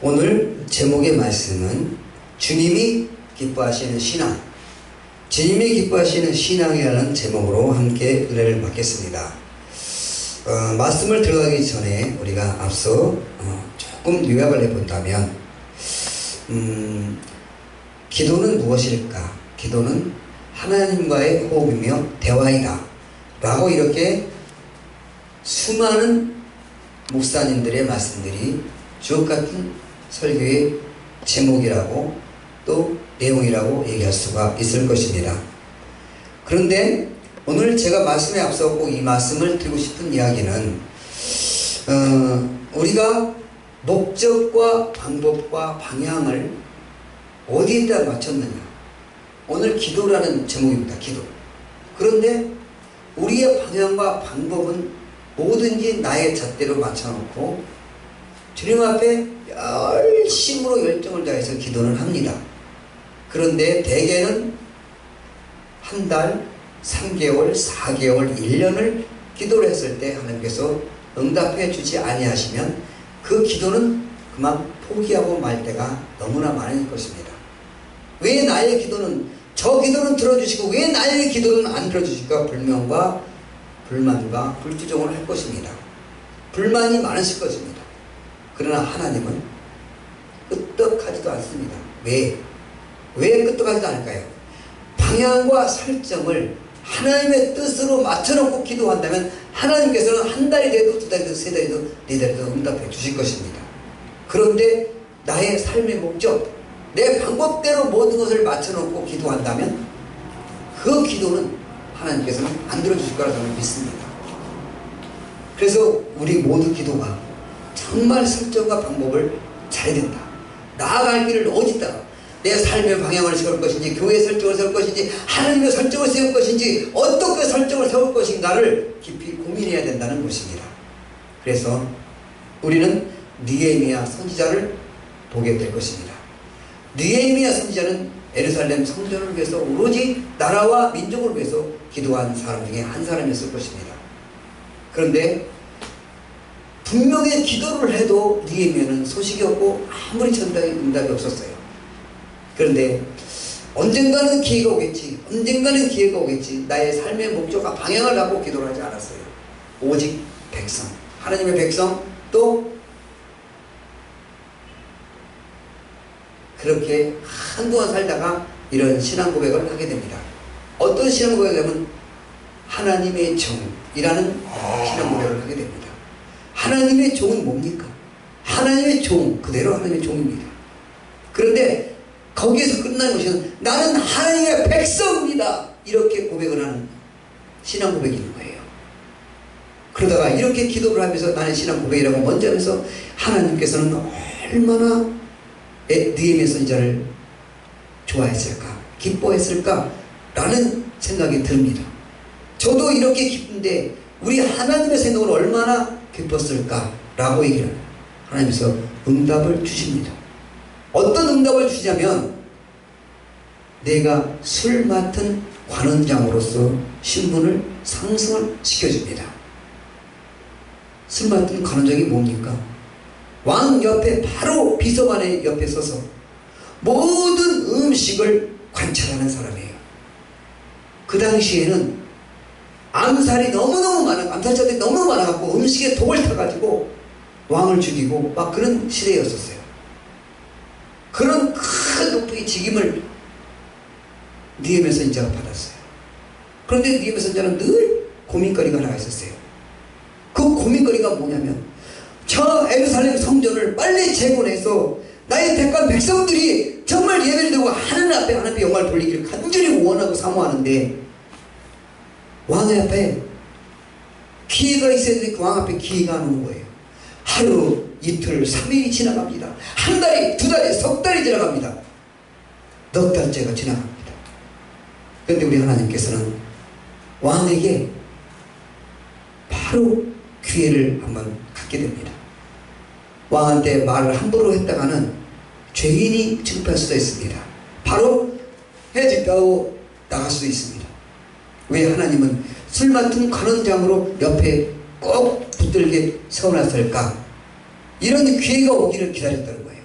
오늘 제목의 말씀은 주님이 기뻐하시는 신앙, 주님이 기뻐하시는 신앙이라는 제목으로 함께 은혜를 받겠습니다. 말씀을 들어가기 전에 우리가 앞서 조금 요약을 해본다면 기도는 무엇일까? 기도는 하나님과의 호흡이며 대화이다 라고 이렇게 수많은 목사님들의 말씀들이 주옥같은 설교의 제목이라고 또 내용이라고 얘기할 수가 있을 것입니다. 그런데 오늘 제가 말씀에 앞서 꼭 이 말씀을 드리고 싶은 이야기는 우리가 목적과 방법과 방향을 어디에다 맞췄느냐. 오늘 기도라는 제목입니다. 기도. 그런데 우리의 방향과 방법은 뭐든지 나의 잣대로 맞춰놓고 주님 앞에 열심으로 열정을 다해서 기도를 합니다. 그런데 대개는 한 달, 3개월, 4개월, 1년을 기도를 했을 때 하나님께서 응답해 주지 아니하시면 그 기도는 그만 포기하고 말 때가 너무나 많을 것입니다. 왜 나의 기도는, 저 기도는 들어주시고 왜 나의 기도는 안 들어주실까? 불명과 불만과 불투정을 할 것입니다. 불만이 많으실 것입니다. 그러나 하나님은 끄떡하지도 않습니다. 왜 끄떡하지도 않을까요? 방향과 설정을 하나님의 뜻으로 맞춰놓고 기도한다면 하나님께서는 한 달이 돼도 두 달이 돼도 세 달이 돼도 네 달이 돼도 응답해 주실 것입니다. 그런데 나의 삶의 목적, 내 방법대로 모든 것을 맞춰놓고 기도한다면 그 기도는 하나님께서는 안 들어주실 거라 저는 믿습니다. 그래서 우리 모두 기도가 정말 설정과 방법을 잘해야 된다. 나아갈 길을 어디다가 내 삶의 방향을 세울 것인지, 교회의 설정을 세울 것인지, 하나님의 설정을 세울 것인지, 어떻게 설정을 세울 것인가를 깊이 고민해야 된다는 것입니다. 그래서 우리는 느헤미야 선지자를 보게 될 것입니다. 느헤미야 선지자는 예루살렘 성전을 위해서 오로지 나라와 민족을 위해서 기도한 사람 중에 한 사람이었을 것입니다. 그런데 분명히 기도를 해도 느헤미야는 소식이 없고 아무리 응답이 없었어요. 그런데 언젠가는 기회가 오겠지, 언젠가는 기회가 오겠지. 나의 삶의 목적과 방향을 갖고 기도를 하지 않았어요. 오직 백성, 하나님의 백성, 또 그렇게 한동안 살다가 이런 신앙 고백을 하게 됩니다. 어떤 신앙 고백이냐면 하나님의 종이라는 신앙 고백을 하게 됩니다. 하나님의 종은 뭡니까? 하나님의 종, 그대로 하나님의 종입니다. 그런데 거기에서 끝나는 것은 나는 하나님의 백성입니다. 이렇게 고백을 하는 신앙 고백이 있는 거예요. 그러다가 이렇게 기도를 하면서 나는 신앙 고백이라고 먼저 하면서 하나님께서는 얼마나 느헤미야 선지자를 좋아했을까, 기뻐했을까 라는 생각이 듭니다. 저도 이렇게 기쁜데 우리 하나님의 생각을 얼마나 기뻤을까 라고 얘기를 합니다. 하나님께서 응답을 주십니다. 어떤 응답을 주냐면 내가 술 맡은 관원장으로서 신분을 상승을 시켜줍니다. 술 맡은 관원장이 뭡니까? 왕 옆에 바로 비서관의 옆에 서서 모든 음식을 관찰하는 사람이에요. 그 당시에는 암살이 너무너무 암살자들이 너무너무 많아갖고 음식에 독을 타가지고 왕을 죽이고 막 그런 시대였었어요. 그런 큰 높은 직임을 느헤미야 선지자가 받았어요. 그런데 느헤미야 선지자는 늘 고민거리가 하나 있었어요. 그 고민거리가 뭐냐면 저 예루살렘 성전을 빨리 재건해서 나의 택한 백성들이 정말 예배를 드리고 하나님 앞에 영광을 돌리기를 간절히 원하고 사모하는데 왕 앞에 기회가 있어야 되는데 그 왕 앞에 기회가 안 오는 거예요. 하루, 이틀, 3일이 지나갑니다. 한 달이, 두 달이, 석 달이 지나갑니다. 넉 달째가 지나갑니다. 그런데 우리 하나님께서는 왕에게 바로 기회를 한번 갖게 됩니다. 왕한테 말을 함부로 했다가는 죄인이 취급할 수도 있습니다. 바로 해직하고 나갈 수도 있습니다. 왜 하나님은 술 맡은 관원장으로 옆에 꼭 붙들게 세워놨을까? 이런 기회가 오기를 기다렸다는 거예요.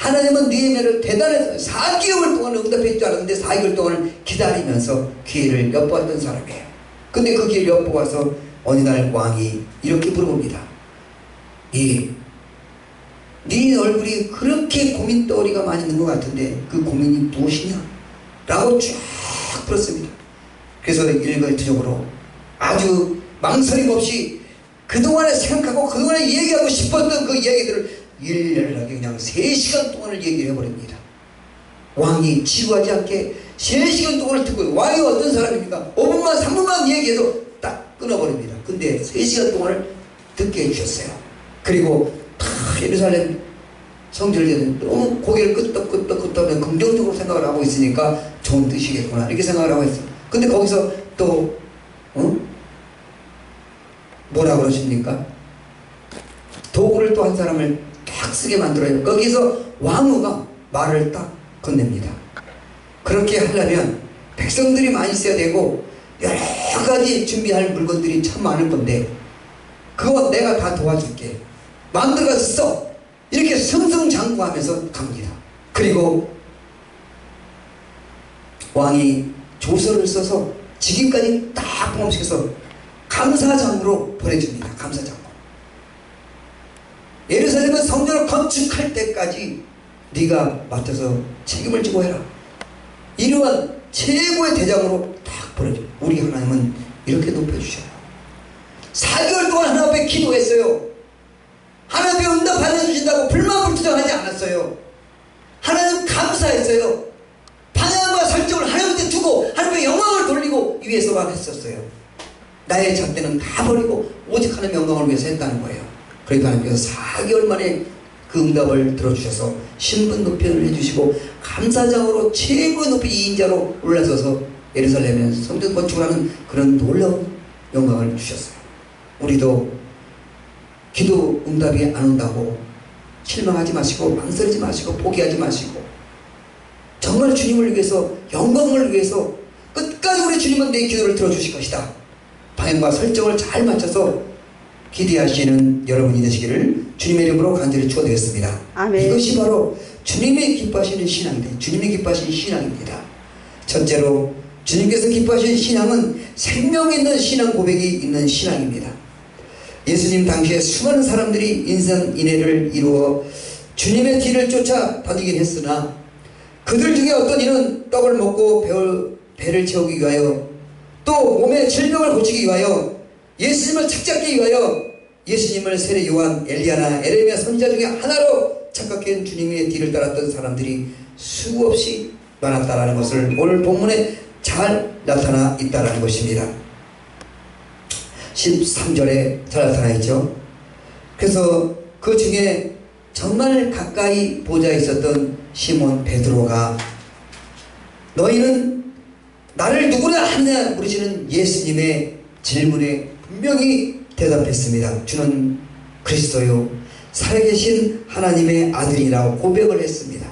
하나님은 느헤미야를 대단해서 4개월 동안 응답할 줄 알았는데 4개월 동안 기다리면서 기회를 엿보았던 사람이에요. 근데 그 기회를 엿보아서 어느 날 왕이 이렇게 물어봅니다. 네 얼굴이 그렇게 고민덩어리가 많이 있는 것 같은데 그 고민이 무엇이냐? 라고 쭉 풀었습니다. 그래서 일괄적으로 아주 망설임 없이 그동안에 생각하고 그동안에 얘기하고 싶었던 그 얘기들을 일렬하게 그냥 3시간 동안을 얘기를 해버립니다. 왕이 지루하지 않게 3시간 동안을 듣고, 왕이 어떤 사람입니까? 5분만 3분만 얘기해도 딱 끊어버립니다. 근데 3시간 동안을 듣게 해주셨어요. 그리고 예루살렘 성전을 너무 고개를 끄덕끄덕 긍정적으로 생각을 하고 있으니까 좋은 뜻이겠구나 이렇게 생각을 하고 있어요. 근데 거기서 또 뭐라 그러십니까? 도구를 또 한 사람을 딱 쓰게 만들어요. 거기서 왕후가 말을 딱 건넵니다. 그렇게 하려면 백성들이 많이 있어야 되고 여러 가지 준비할 물건들이 참 많을 건데 그거 내가 다 도와줄게. 만들어서 써. 이렇게 승승장구하면서 갑니다. 그리고 왕이 조서를 써서 직위까지 딱 포함시켜서 감사장으로 보내줍니다. 감사장. 예루살렘은 성전을 건축할 때까지 네가 맡아서 책임을 지고 해라. 이러한 최고의 대장으로 딱 보내줘요. 우리 하나님은 이렇게 높여주셔요. 4개월 동안 하나님 앞에 기도했어요. 하나님의 응답 받아주신다고 불만불투정하지 않았어요. 하나님 감사했어요. 방향과 설정을 하나님한테 두고 하나님의 영광을 돌리고 위해서만 했었어요. 나의 잣대는 다 버리고 오직 하나님의 영광을 위해서 했다는 거예요. 그러니까 하나님께서 4개월 만에 그 응답을 들어주셔서 신분 높임을 해주시고 감사장으로 최고의 높이 2인자로 올라서서 예루살렘에 성전 건축을 하는 그런 놀라운 영광을 주셨어요. 우리도 기도 응답이 안 온다고 실망하지 마시고 망설이지 마시고 포기하지 마시고 정말 주님을 위해서 영광을 위해서 끝까지 우리 주님은 내 기도를 들어주실 것이다. 방향과 설정을 잘 맞춰서 기대하시는 여러분이 되시기를 주님의 이름으로 간절히 축원드리겠습니다. 아멘. 이것이 바로 주님이 기뻐하시는 신앙입니다. 주님이 기뻐하시는 신앙입니다. 첫째로 주님께서 기뻐하시는 신앙은 생명 있는 신앙 고백이 있는 신앙입니다. 예수님 당시에 수많은 사람들이 인생인해를 이루어 주님의 뒤를 쫓아 다니긴 했으나 그들 중에 어떤 이는 떡을 먹고 배를 채우기 위하여 또 몸의 질병을 고치기 위하여 예수님을 착잡기 위하여 예수님을 세례 요한, 엘리야나 에레미야 선지자 중에 하나로 착각한 주님의 뒤를 따랐던 사람들이 수없이 많았다라는 것을 오늘 본문에 잘 나타나 있다라는 것입니다. 13절에 잘 나타나 있죠. 그래서 그 중에 정말 가까이 보좌에 있었던 시몬 베드로가 너희는 나를 누구나 하느냐 물으시는 예수님의 질문에 분명히 대답했습니다. 주는 그리스도요 살아계신 하나님의 아들이라고 고백을 했습니다.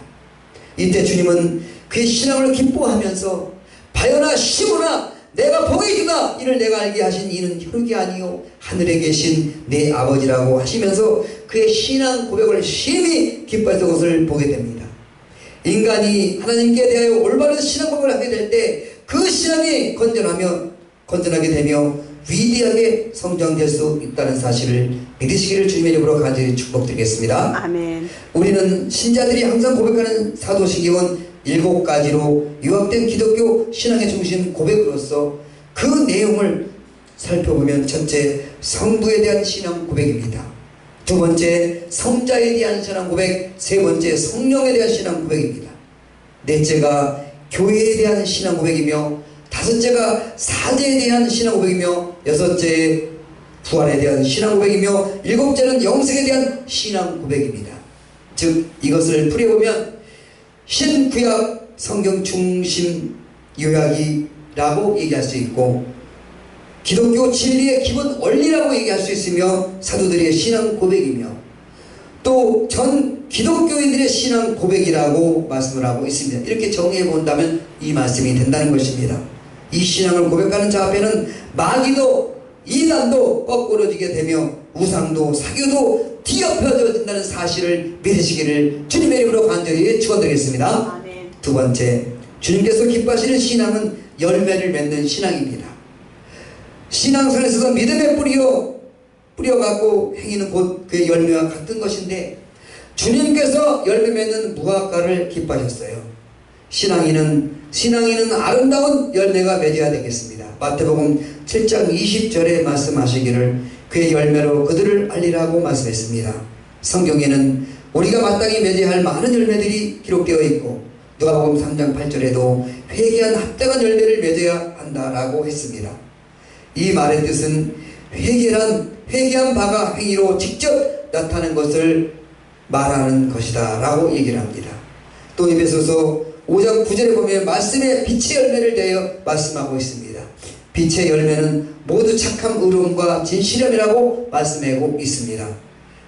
이때 주님은 그의 신앙을 기뻐하면서 바요나 시몬아 내가 복이 주다 이를 내가 알게 하신 이는 혈육이 아니요 하늘에 계신 내 아버지라고 하시면서 그의 신앙 고백을 심히 기뻐했던 것을 보게 됩니다. 인간이 하나님께 대하여 올바른 신앙 고백을 하게 될 때 그 신앙이 건전하게 되며 위대하게 성장될 수 있다는 사실을 믿으시기를 주님의 이름으로 간절히 축복드리겠습니다. 아멘. 우리는 신자들이 항상 고백하는 사도신경은 7가지로 요약된 기독교 신앙의 중심 고백으로서 그 내용을 살펴보면 첫째, 성부에 대한 신앙 고백입니다. 두 번째, 성자에 대한 신앙 고백, 세 번째, 성령에 대한 신앙 고백입니다. 넷째가 교회에 대한 신앙 고백이며 다섯째가 사제에 대한 신앙 고백이며 여섯째 부활에 대한 신앙 고백이며 일곱째는 영생에 대한 신앙 고백입니다. 즉 이것을 풀이해보면 신구약 성경 중심 요약이라고 얘기할 수 있고 기독교 진리의 기본 원리라고 얘기할 수 있으며 사도들의 신앙 고백이며 또 전 기독교인들의 신앙 고백이라고 말씀을 하고 있습니다. 이렇게 정리해 본다면 이 말씀이 된다는 것입니다. 이 신앙을 고백하는 자 앞에는 마귀도 이단도 꺾어지게 되며 우상도 사교도 뒤엎여진다는 사실을 믿으시기를 주님의 이름으로 간절히 축원드리겠습니다. 아멘. 두 번째, 주님께서 기뻐하시는 신앙은 열매를 맺는 신앙입니다. 신앙생활에 있어서 믿음의 뿌려갖고 행위는 곧 그의 열매와 같은 것인데 주님께서 열매 맺는 무화과를 기뻐하셨어요. 신앙인은 아름다운 열매가 맺어야 되겠습니다. 마태복음 7장 20절에 말씀하시기를 그의 열매로 그들을 알리라고 말씀했습니다. 성경에는 우리가 마땅히 맺어야 할 많은 열매들이 기록되어 있고 누가복음 3장 8절에도 회개한 합당한 열매를 맺어야 한다라고 했습니다. 이 말의 뜻은 회개한 바가 행위로 직접 나타나는 것을 말하는 것이다 라고 얘기를 합니다. 또 에베소서 5장 9절에 보면 말씀의 빛의 열매를 대하여 말씀하고 있습니다. 빛의 열매는 모두 착함, 의로움과 진실함이라고 말씀하고 있습니다.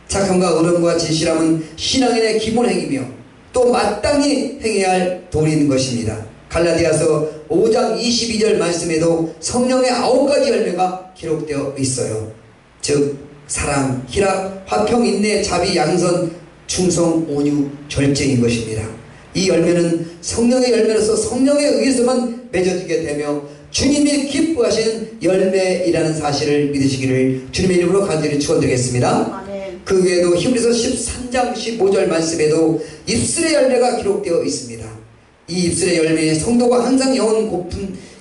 착함과 의로움과 진실함은 신앙인의 기본 행위며 또 마땅히 행해야 할 도리인 것입니다. 갈라디아서 5장 22절 말씀에도 성령의 9가지 열매가 기록되어 있어요. 즉 사랑, 희락, 화평, 인내, 자비, 양선, 충성, 온유, 절제인 것입니다. 이 열매는 성령의 열매로서 성령에 의해서만 맺어지게 되며 주님이 기뻐하시는 열매이라는 사실을 믿으시기를 주님의 이름으로 간절히 축원드리겠습니다. 아멘. 그 외에도 히브리서 13장 15절 말씀에도 입술의 열매가 기록되어 있습니다. 이 입술의 열매에 성도가 항상 영혼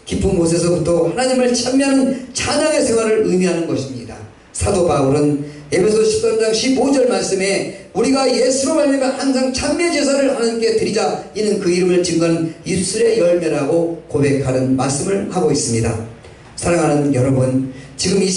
깊은 곳에서부터 하나님을 찬미하는 찬양의 생활을 의미하는 것입니다. 사도 바울은 에베소 13장 15절 말씀에 우리가 예수로 말미암아 항상 찬미의 제사를 하나님께 드리자 이는 그 이름을 증거하는 입술의 열매라고 고백하는 말씀을 하고 있습니다. 사랑하는 여러분, 지금 이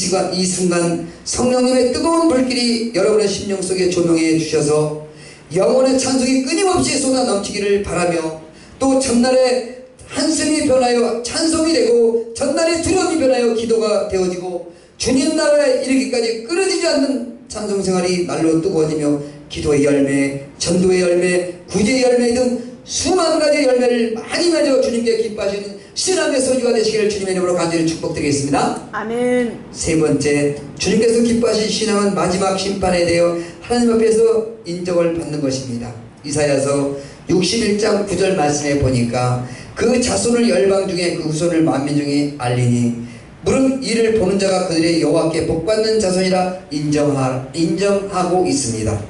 순간 성령님의 뜨거운 불길이 여러분의 심령 속에 조명해 주셔서 영혼의 찬송이 끊임없이 쏟아 넘치기를 바라며 또 전날에 한숨이 변하여 찬송이 되고 전날에 두려움이 변하여 기도가 되어지고 주님 나라에 이르기까지 끊어지지 않는 찬송 생활이 날로 뜨거워지며 기도의 열매, 전도의 열매, 구제의 열매 등 수만 가지의 열매를 많이 맺어 주님께 기뻐하시는 신앙의 소유가 되시기를 주님의 이름으로 간절히 축복드리겠습니다. 아멘. 세 번째, 주님께서 기뻐하신 신앙은 마지막 심판에 대하여 하나님 앞에서 인정을 받는 것입니다. 이사야서 61장 9절 말씀에 보니까 그 자손을 열방 중에 그 후손을 만민 중에 알리니 무릇 이를 보는 자가 그들의 여호와께 복받는 자손이라 인정하고 있습니다.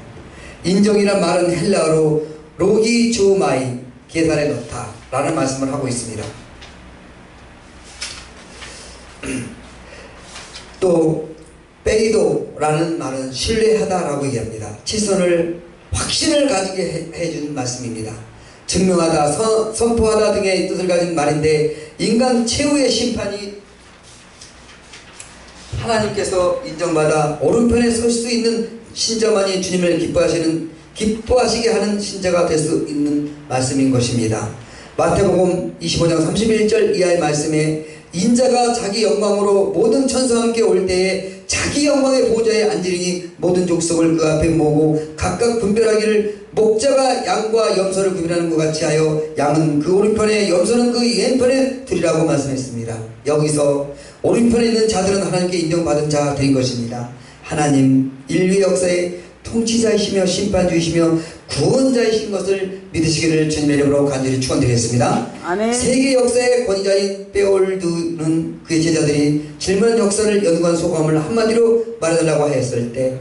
인정이란 말은 헬라어로 로기조마이 계산에 넣다 라는 말씀을 하고 있습니다. 또 페이도라는 말은 신뢰하다라고 얘기합니다. 확신을 가지게 해주는 말씀입니다. 증명하다, 선포하다 등의 뜻을 가진 말인데 인간 최후의 심판이 하나님께서 인정받아 오른편에 설 수 있는 신자만이 주님을 기뻐하시게 하는 신자가 될 수 있는 말씀인 것입니다. 마태복음 25장 31절 이하의 말씀에 인자가 자기 영광으로 모든 천사와 함께 올 때에 자기 영광의 보좌에 앉으리니 모든 족속을 그 앞에 모으고 각각 분별하기를 목자가 양과 염소를 구별하는 것 같이 하여 양은 그 오른편에 염소는 그 왼편에 두리라고 말씀했습니다. 여기서 오른편에 있는 자들은 하나님께 인정받은 자들인 것입니다. 하나님 인류 역사의 통치자이시며 심판주이시며 구원자이신 것을 믿으시기를 주님의 이름으로 간절히 축원드리겠습니다. 아멘. 세계 역사의 권위자인 베올드는 그의 제자들이 질문한 역사를 연구한 소감을 한마디로 말해달라고 하였을 때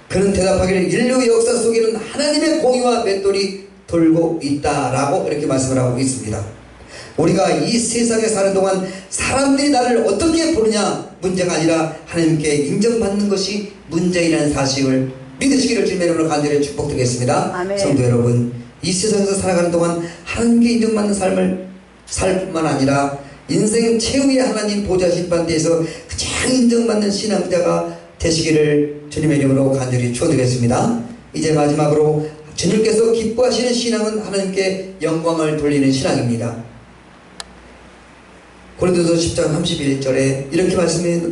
그는 대답하기를 인류 역사 속에는 하나님의 공의와 맷돌이 돌고 있다라고 이렇게 말씀을 하고 있습니다. 우리가 이 세상에 사는 동안 사람들이 나를 어떻게 보느냐 문제가 아니라 하나님께 인정받는 것이 문제이라는 사실을 믿으시기를 주님의 이름으로 간절히 축복드리겠습니다. 아멘. 성도 여러분, 이 세상에서 살아가는 동안 하나님께 인정받는 삶을 살 뿐만 아니라 인생 최후의 하나님 보좌 심판대에서 가장 인정받는 신앙자가 되시기를 주님의 이름으로 간절히 축원드리겠습니다. 이제 마지막으로 주님께서 기뻐하시는 신앙은 하나님께 영광을 돌리는 신앙입니다. 고린도서 10장 31절에 이렇게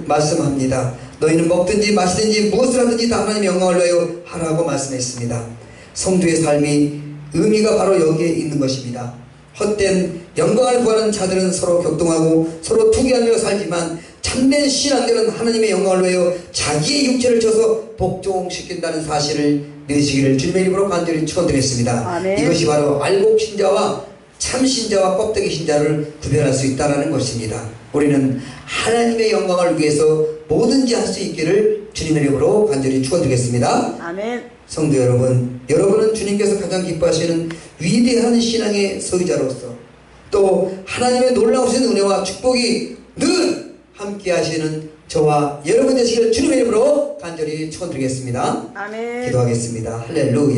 말씀합니다. 너희는 먹든지 마시든지 무엇을 하든지 다 하나님의 영광을 위하여 하라고 말씀했습니다. 성도의 삶이 의미가 바로 여기에 있는 것입니다. 헛된 영광을 구하는 자들은 서로 격동하고 서로 투기하며 살지만 참된 신앙들은 하나님의 영광을 위하여 자기의 육체를 쳐서 복종시킨다는 사실을 내시기를 주님의 이름으로 간절히 축원드리겠습니다. 이것이 바로 알곡 신자와 참 신자와 껍데기 신자를 구별할 수 있다는 것입니다. 우리는 하나님의 영광을 위해서 뭐든지 할 수 있기를 주님의 이름으로 간절히 축원드리겠습니다. 아멘. 성도 여러분, 여러분은 주님께서 가장 기뻐하시는 위대한 신앙의 소유자로서 또 하나님의 놀라우신 은혜와 축복이 늘 함께 하시는 저와 여러분 되시기를 주님의 이름으로 간절히 축원드리겠습니다. 아멘. 기도하겠습니다. 할렐루야.